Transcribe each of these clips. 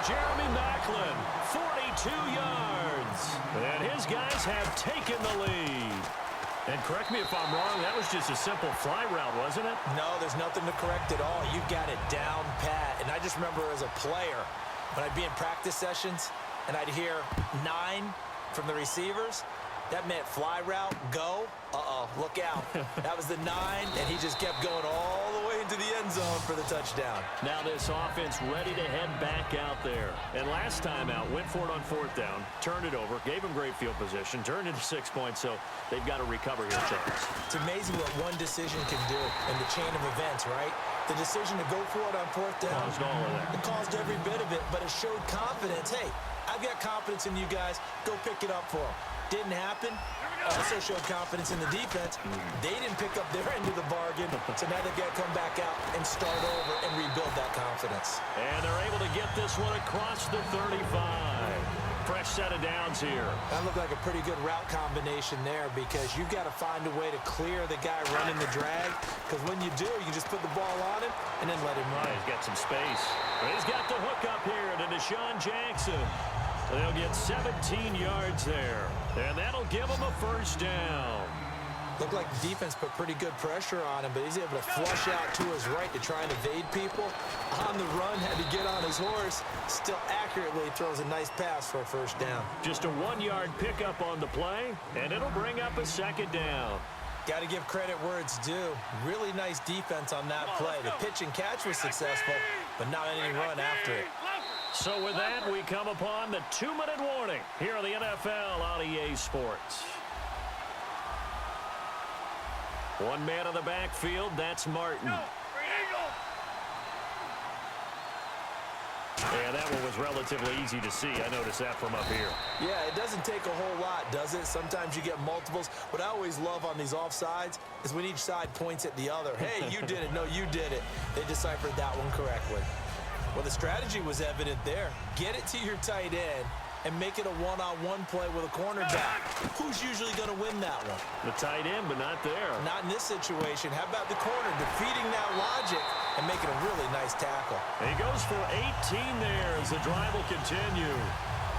Jeremy Maclin, 42 yards. And his guys have taken the lead. And correct me if I'm wrong, that was just a simple fly route, wasn't it? No, there's nothing to correct at all. You got it down pat. And I just remember as a player, when I'd be in practice sessions and I'd hear 9 from the receivers, that meant fly route, go. Uh-oh, look out. That was the 9, and he just kept going all the way into the end zone for the touchdown. Now this offense ready to head back out there. And last time out, went for it on 4th down, turned it over, gave him great field position, turned it to 6 points, so they've got to recover here, Charles. It's amazing what one decision can do in the chain of events, right? The decision to go for it on 4th down. Caused all of that. It caused every bit of it, but it showed confidence. Hey, I've got confidence in you guys. Go pick it up for them. Didn't happen. Also showed confidence in the defense. They didn't pick up their end of the bargain, so now they've got to come back out and start over and rebuild that confidence. And they're able to get this one across the 35. Fresh set of downs here. That looked like a pretty good route combination there because you've got to find a way to clear the guy running the drag, because when you do, you just put the ball on him and then let him run. He's got some space. He's got the hook up here to Deshaun Jackson. They'll get 17 yards there, and that'll give him a first down. Looked like the defense put pretty good pressure on him, but he's able to flush out to his right to try and evade people. On the run, had to get on his horse. Still accurately throws a nice pass for a first down. Just a 1-yard pickup on the play, and it'll bring up a second down. Got to give credit where it's due. Really nice defense on that play. The pitch and catch was successful, but not any run after it. So with that, we come upon the 2-minute warning here on the NFL on EA Sports. One man in the backfield, that's Martin. Yeah, that one was relatively easy to see. I noticed that from up here. Yeah, it doesn't take a whole lot, does it? Sometimes you get multiples. What I always love on these offsides is when each side points at the other. Hey, you did it. No, you did it. They deciphered that one correctly. Well, the strategy was evident there. Get it to your tight end and make it a one-on-one play with a cornerback. Who's usually going to win that one? The tight end, but not there. Not in this situation. How about the corner defeating that logic and making a really nice tackle? He goes for 18 there as the drive will continue.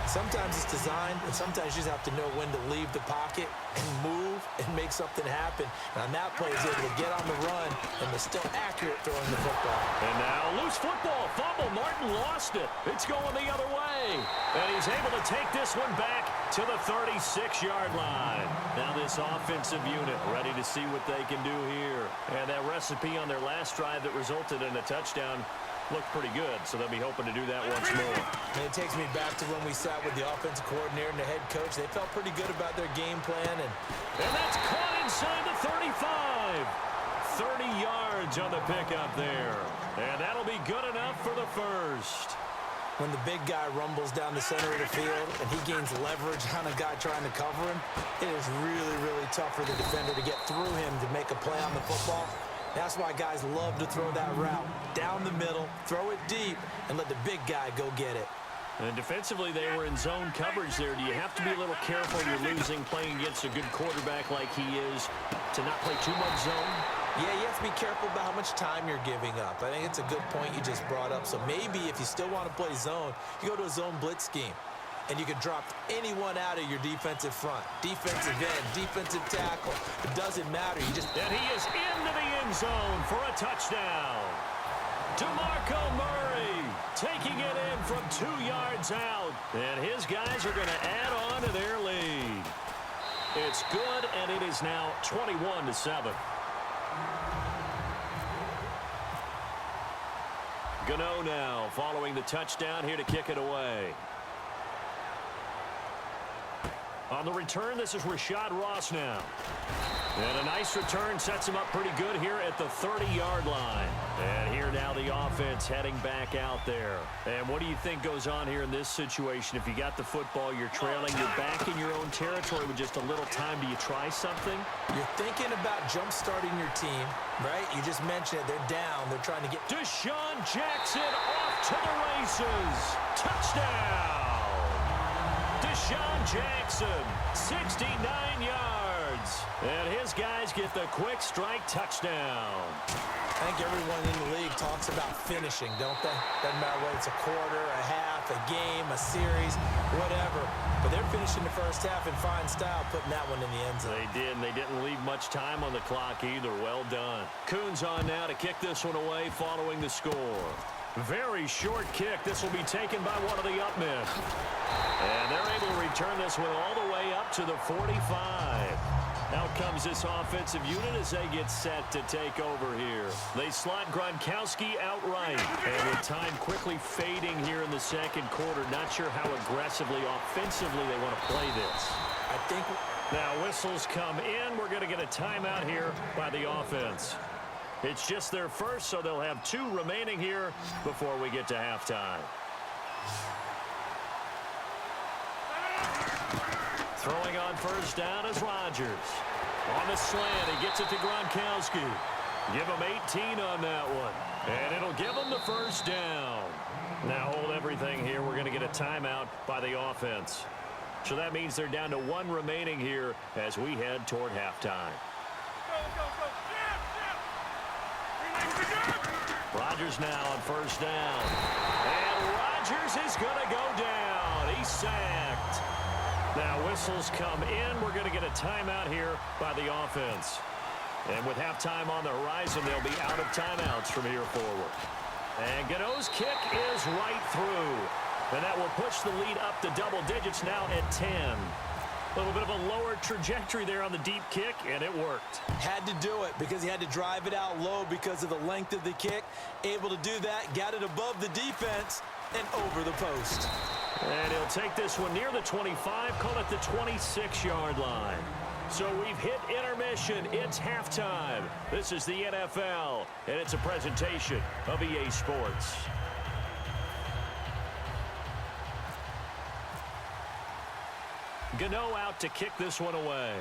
Sometimes it's designed, and sometimes you just have to know when to leave the pocket and move and make something happen. And on that play, he's able to get on the run and was still accurate throwing the football. And now, loose football, fumble. Martin lost it. It's going the other way. And he's able to take this one back to the 36-yard line. Now this offensive unit ready to see what they can do here. And that recipe on their last drive that resulted in a touchdown looked pretty good, so they'll be hoping to do that once more. And it takes me back to when we sat with the offensive coordinator and the head coach. They felt pretty good about their game plan. And that's caught inside the 35. 30 yards on the pickup there. And that'll be good enough for the first. When the big guy rumbles down the center of the field and he gains leverage on a guy trying to cover him, it is really, really tough for the defender to get through him to make a play on the football. That's why guys love to throw that route down the middle, throw it deep, and let the big guy go get it. And defensively, they were in zone coverage there. Do you have to be a little careful you're losing playing against a good quarterback like he is to not play too much zone? Yeah, you have to be careful about how much time you're giving up. I think it's a good point you just brought up. So maybe if you still want to play zone, you go to a zone blitz scheme. And you can drop anyone out of your defensive front. Defensive end, defensive tackle. It doesn't matter. You just... And he is into the end zone for a touchdown. DeMarco Murray taking it in from 2 yards out. And his guys are going to add on to their lead. It's good, and it is now 21-7. Gano now following the touchdown here to kick it away. On the return, this is Rashad Ross now. And a nice return sets him up pretty good here at the 30-yard line. And here now the offense heading back out there. And what do you think goes on here in this situation? If you got the football, you're trailing, you're back in your own territory with just a little time. Do you try something? You're thinking about jump-starting your team, right? You just mentioned it. They're down. They're trying to get... Deshaun Jackson off to the races. Touchdown! Deshaun Jackson, 69 yards. And his guys get the quick strike touchdown. I think everyone in the league talks about finishing, don't they? Doesn't matter whether it's a quarter, a half, a game, a series, whatever. But they're finishing the first half in fine style, putting that one in the end zone. They did, and they didn't leave much time on the clock either. Well done. Coons on now to kick this one away following the score. Very short kick. This will be taken by one of the up men. And they're able to return this one all the way up to the 45. Out comes this offensive unit as they get set to take over here. They slot Gronkowski outright. And with time quickly fading here in the second quarter, not sure how aggressively, offensively they want to play this. I think now whistles come in. We're going to get a timeout here by the offense. It's just their first, so they'll have 2 remaining here before we get to halftime. Throwing on first down is Rodgers. On the slant, he gets it to Gronkowski. Give him 18 on that one. And it'll give him the first down. Now hold everything here. We're going to get a timeout by the offense. So that means they're down to 1 remaining here as we head toward halftime. Rodgers now on first down. And Rodgers is going to go down. He's sacked. Now whistles come in. We're going to get a timeout here by the offense. And with halftime on the horizon, they'll be out of timeouts from here forward. And Gano's kick is right through. And that will push the lead up to double digits now at 10. A little bit of a lower trajectory there on the deep kick, and it worked. had to do it because he had to drive it out low because of the length of the kick. Able to do that, got it above the defense and over the post. And he'll take this one near the 25, call it the 26-yard line. So we've hit intermission. It's halftime. This is the NFL, and it's a presentation of EA Sports. Gano out to kick this one away.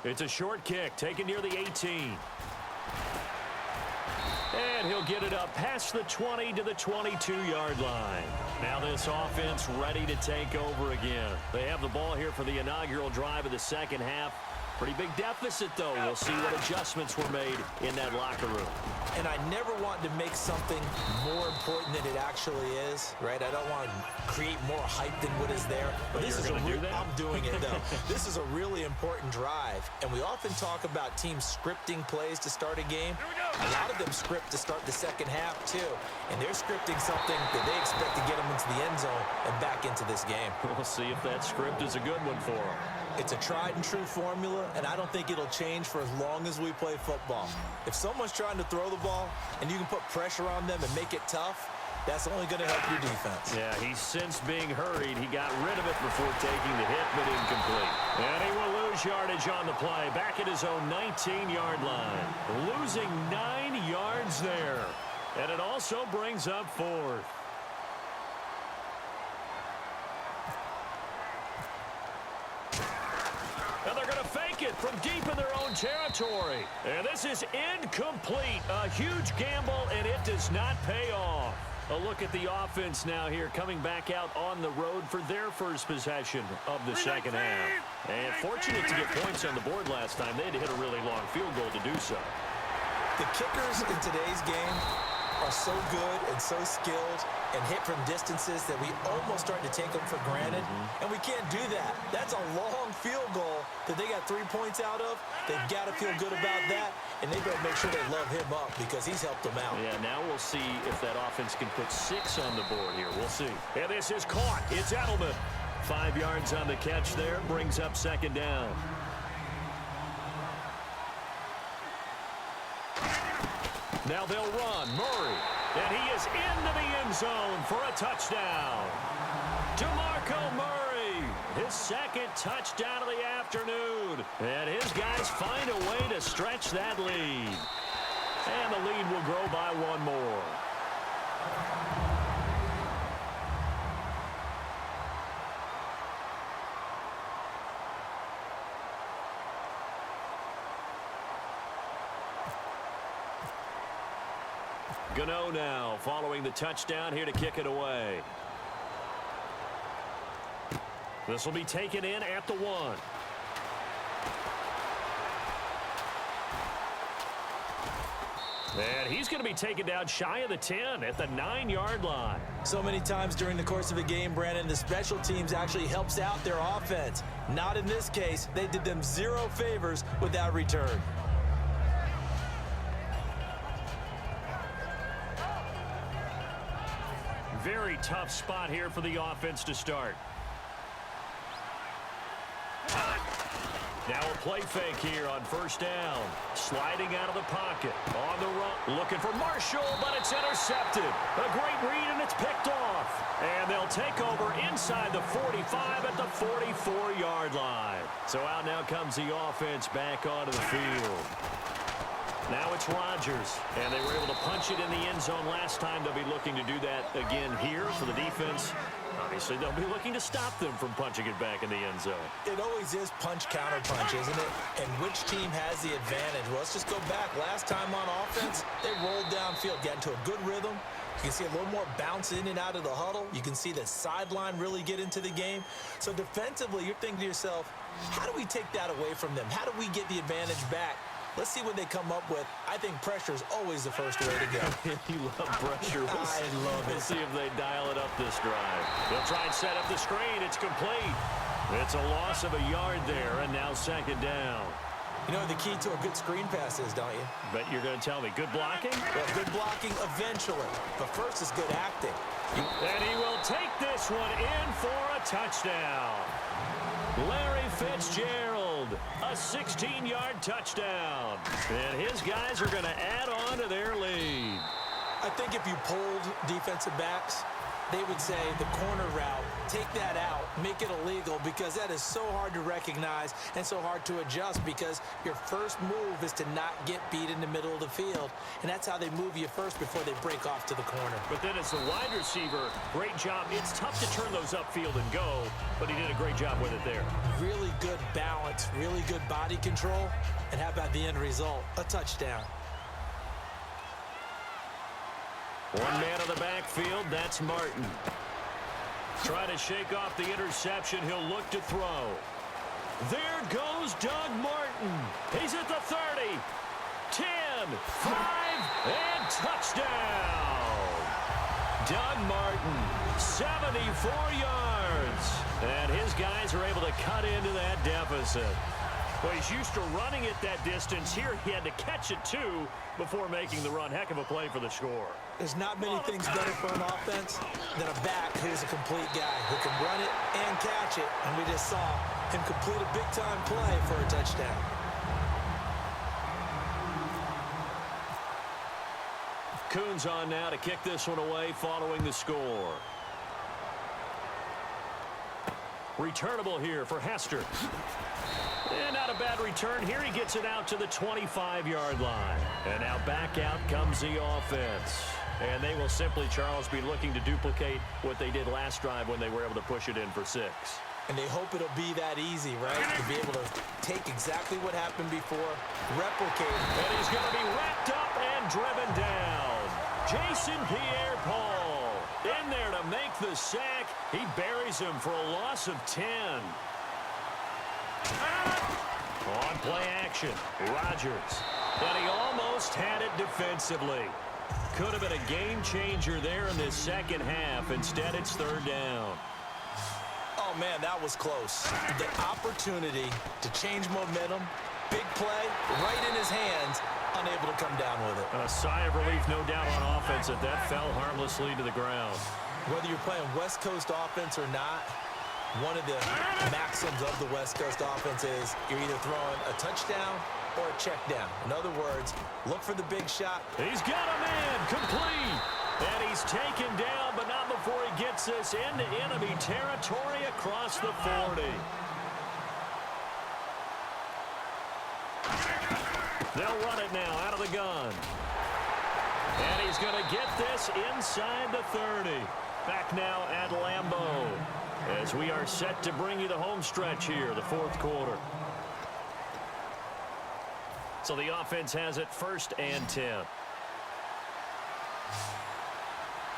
It's a short kick taken near the 18. And he'll get it up past the 20 to the 22-yard line. Now this offense ready to take over again. They have the ball here for the inaugural drive of the second half. Pretty big deficit, though. We'll see what adjustments were made in that locker room. And I never want to make something more important than it actually is, right? I don't want to create more hype than what is there. But this is I'm doing it, though. This is a really important drive. And we often talk about teams scripting plays to start a game. A lot of them script to start the second half, too. And they're scripting something that they expect to get them into the end zone and back into this game. We'll see if that script is a good one for them. It's a tried-and-true formula, and I don't think it'll change for as long as we play football. If someone's trying to throw the ball and you can put pressure on them and make it tough, that's only going to help your defense. Yeah, he's since being hurried. He got rid of it before taking the hit, but incomplete. And he will lose yardage on the play, back at his own 19-yard line. Losing 9 yards there. And it also brings up fourth. And they're going to fake it from deep in their own territory. And this is incomplete. A huge gamble, and it does not pay off. A look at the offense now here, coming back out on the road for their first possession of the second half. And fortunate to get points on the board last time. They had to hit a really long field goal to do so. The kickers in today's game are so good and so skilled and hit from distances that we almost start to take them for granted. And we can't do that. That's a long field goal that they got 3 points out of. They've got to feel good about that, and they better make sure they love him up because he's helped them out. Yeah, now we'll see if that offense can put 6 on the board here. We'll see. And this is caught. It's Edelman. 5 yards on the catch there. Brings up second down. Now they'll run. Murray. And he is into the end zone for a touchdown. DeMarco Murray. His second touchdown of the afternoon. And his guys find a way to stretch that lead. And the lead will grow by 1 more. Gano now following the touchdown here to kick it away. This will be taken in at the 1. And he's going to be taken down shy of the 10 at the 9-yard line. So many times during the course of a game, Brandon, the special teams actually helps out their offense. Not in this case. They did them zero favors with that return. Very tough spot here for the offense to start. Now a play fake here on first down. Sliding out of the pocket. On the run. Looking for Marshall, but it's intercepted. A great read, and it's picked off. And they'll take over inside the 45 at the 44-yard line. So out now comes the offense back onto the field. Now it's Rodgers, and they were able to punch it in the end zone last time. They'll be looking to do that again here for the defense. Obviously, they'll be looking to stop them from punching it back in the end zone. It always is punch-counter-punch, isn't it? And which team has the advantage? Well, let's just go back. Last time on offense, they rolled downfield, got into a good rhythm. You can see a little more bounce in and out of the huddle. You can see the sideline really get into the game. So defensively, you're thinking to yourself, how do we take that away from them? How do we get the advantage back? Let's see what they come up with. I think pressure is always the first way to go. You love pressure. I love it. We'll see if they dial it up this drive. They'll try and set up the screen. It's complete. It's a loss of a yard there, and now second down. You know what the key to a good screen pass is, don't you? But you're going to tell me, good blocking? Well, good blocking eventually. But first is good acting. And he will take this one in for a touchdown. Larry Fitzgerald, a 16-yard touchdown. And his guys are going to add on to their lead. I think if you polled defensive backs, they would say the corner route, take that out, make it illegal, because that is so hard to recognize and so hard to adjust, because your first move is to not get beat in the middle of the field. And that's how they move you first before they break off to the corner. But then as the wide receiver, great job. It's tough to turn those upfield and go, but he did a great job with it there. Really good balance, really good body control. And how about the end result? A touchdown. One man on the backfield, that's Martin. Trying to shake off the interception, he'll look to throw. There goes Doug Martin. He's at the 30, 10, 5, and touchdown. Doug Martin, 74 yards. And his guys are able to cut into that deficit. Well, he's used to running it that distance. Here he had to catch it, too, before making the run. Heck of a play for the score. There's not many things better for an offense than a back who's a complete guy who can run it and catch it. And we just saw him complete a big-time play for a touchdown. Coons on now to kick this one away following the score. Returnable here for Hester. And not a bad return here. He gets it out to the 25-yard line. And now back out comes the offense. And they will simply, Charles, be looking to duplicate what they did last drive when they were able to push it in for 6. And they hope it'll be that easy, right? To be able to take exactly what happened before, replicate. And he's going to be wrapped up and driven down. Jason Pierre-Paul in there to make the sack. He buries him for a loss of 10. On play action, Rodgers. And he almost had it defensively. Could have been a game changer there in this second half. Instead, it's third down. Oh, man, that was close. The opportunity to change momentum, big play, right in his hands, unable to come down with it. A sigh of relief, no doubt, on offense that fell harmlessly to the ground. Whether you're playing West Coast offense or not, one of the maxims of the West Coast offense is you're either throwing a touchdown or a check down. In other words, look for the big shot. He's got a man complete. And he's taken down, but not before he gets this into enemy territory across the 40. They'll run it now out of the gun. And he's going to get this inside the 30. Back now at Lambeau, as we are set to bring you the home stretch here, the fourth quarter. So the offense has it 1st and 10.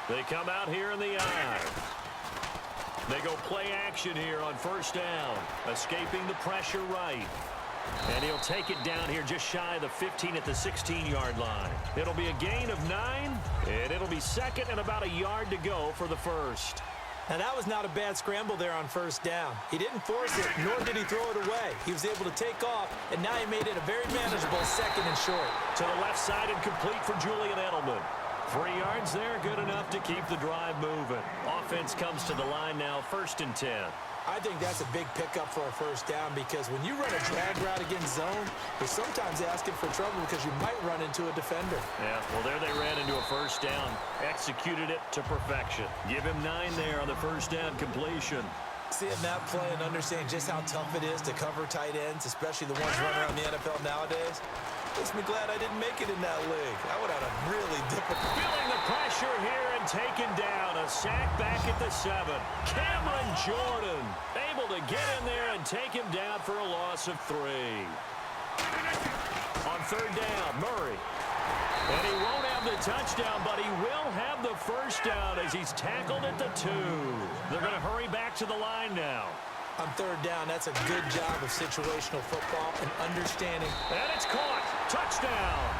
They come out here in the eye. They go play action here on first down. Escaping the pressure right. And he'll take it down here just shy of the 15 at the 16-yard line. It'll be a gain of 9, and it'll be second and about a yard to go for the first. Now, that was not a bad scramble there on first down. He didn't force it, nor did he throw it away. He was able to take off, and now he made it a very manageable second and short. To the left side and complete for Julian Edelman. 3 yards there, good enough to keep the drive moving. Offense comes to the line now, 1st and 10. I think that's a big pickup for a first down because when you run a drag route against zone, you're sometimes asking for trouble because you might run into a defender. Yeah, well, there they ran into a first down. Executed it to perfection. Give him 9 there on the first down completion. Seeing that play and understanding just how tough it is to cover tight ends, especially the ones running around the NFL nowadays, makes me glad I didn't make it in that league. I would have had a really difficult... Feeling the pressure here and taken down. A sack back at the 7. Cameron Jordan able to get in there and take him down for a loss of 3. On third down, Murray. And he won't have the touchdown, but he will have the first down as he's tackled at the 2. They're going to hurry back to the line now. On third down, that's a good job of situational football and understanding. And it's caught. Touchdown.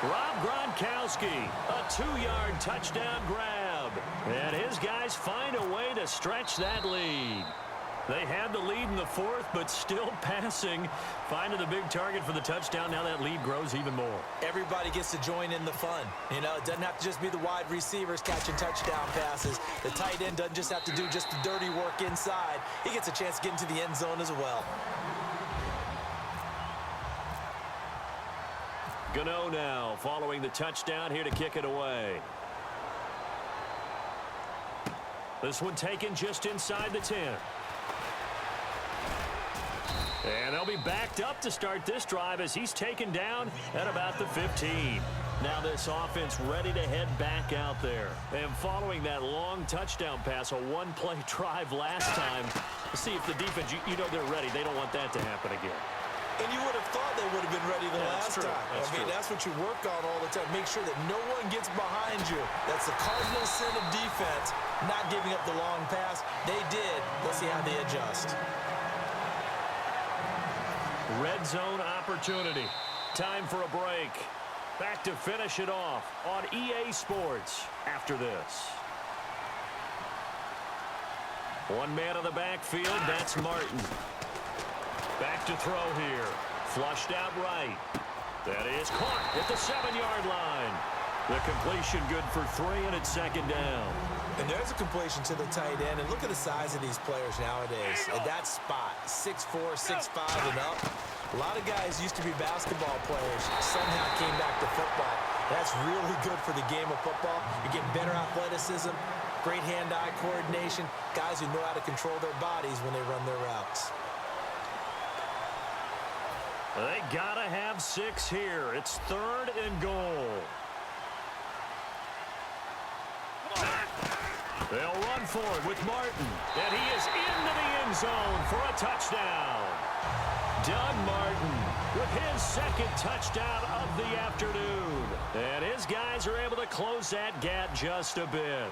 Rob Gronkowski, a 2-yard touchdown grab. And his guys find a way to stretch that lead. They had the lead in the 4th, but still passing. Finding the big target for the touchdown. Now that lead grows even more. Everybody gets to join in the fun. You know, it doesn't have to just be the wide receivers catching touchdown passes. The tight end doesn't just have to do just the dirty work inside. He gets a chance to get into the end zone as well. Gano now following the touchdown here to kick it away. This one taken just inside the 10. And they'll be backed up to start this drive as he's taken down at about the 15. Now this offense ready to head back out there. And following that long touchdown pass, a one-play drive last time, see if the defense, you know they're ready. They don't want that to happen again. And you would have thought they would have been ready the last time. That's what you work on all the time. Make sure that no one gets behind you. That's the cardinal sin of defense, not giving up the long pass. They did. Let's see how they adjust. Red zone opportunity. Time for a break. Back to finish it off on EA Sports after this. One man in the backfield, that's Martin. Back to throw here. Flushed out right. That is caught at the 7-yard line. The completion good for 3, and it's second down. And there's a completion to the tight end. And look at the size of these players nowadays. At that spot, 6'4", 6'5", and up. A lot of guys used to be basketball players, somehow came back to football. That's really good for the game of football. You're getting better athleticism, great hand-eye coordination, guys who know how to control their bodies when they run their routes. They gotta have 6 here. It's 3rd and goal. They'll run for it with Martin. And he is into the end zone for a touchdown. Doug Martin with his 2nd touchdown of the afternoon. And his guys are able to close that gap just a bit.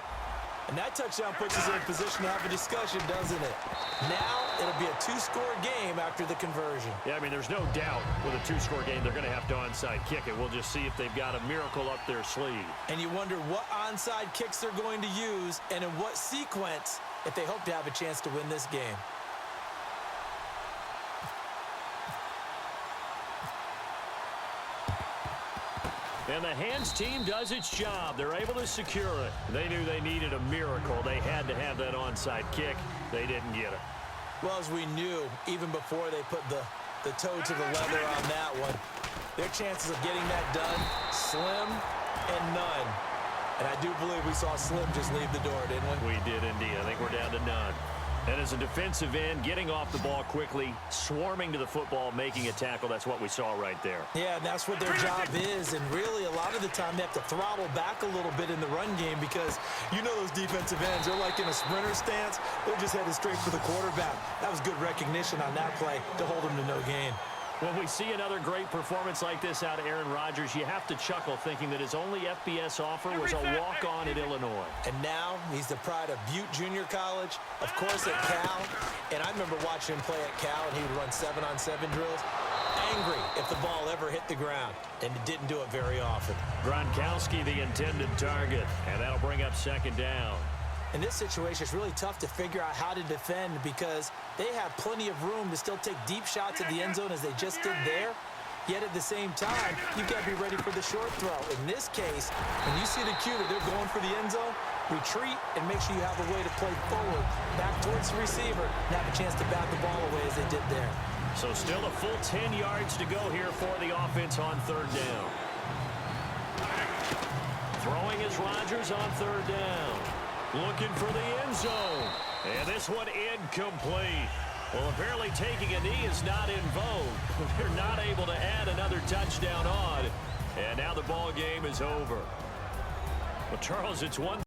And that touchdown puts us in a position to have a discussion, doesn't it? Now it'll be a 2-score game after the conversion. Yeah, I mean, there's no doubt with a 2-score game they're going to have to onside kick it. We'll just see if they've got a miracle up their sleeve. And you wonder what onside kicks they're going to use and in what sequence if they hope to have a chance to win this game. And the hands team does its job. They're able to secure it. They knew they needed a miracle. They had to have that onside kick. They didn't get it. Well, as we knew, even before they put the toe to the leather on that one, their chances of getting that done, slim and none. And I do believe we saw Slim just leave the door, didn't we? We did indeed. I think we're down to none. And as a defensive end, getting off the ball quickly, swarming to the football, making a tackle, that's what we saw right there. Yeah, and that's what their job is. And really, a lot of the time, they have to throttle back a little bit in the run game because you know those defensive ends, they're like in a sprinter stance. They're just headed straight for the quarterback. That was good recognition on that play to hold them to no gain. When we see another great performance like this out of Aaron Rodgers, you have to chuckle thinking that his only FBS offer was a walk-on at Illinois. And now he's the pride of Butte Junior College, of course at Cal. And I remember watching him play at Cal, and he would run 7-on-7 drills. Angry if the ball ever hit the ground, and it didn't do it very often. Gronkowski the intended target, and that'll bring up second down. In this situation, it's really tough to figure out how to defend because they have plenty of room to still take deep shots at the end zone as they just did there. Yet at the same time, you've got to be ready for the short throw. In this case, when you see the cue that they're going for the end zone, retreat and make sure you have a way to play forward, back towards the receiver, and have a chance to bat the ball away as they did there. So still a full 10 yards to go here for the offense on third down. Throwing is Rodgers on third down. Looking for the end zone. And this one incomplete. Well, apparently taking a knee is not in vogue. They're not able to add another touchdown on. And now the ball game is over. Well, Charles, it's one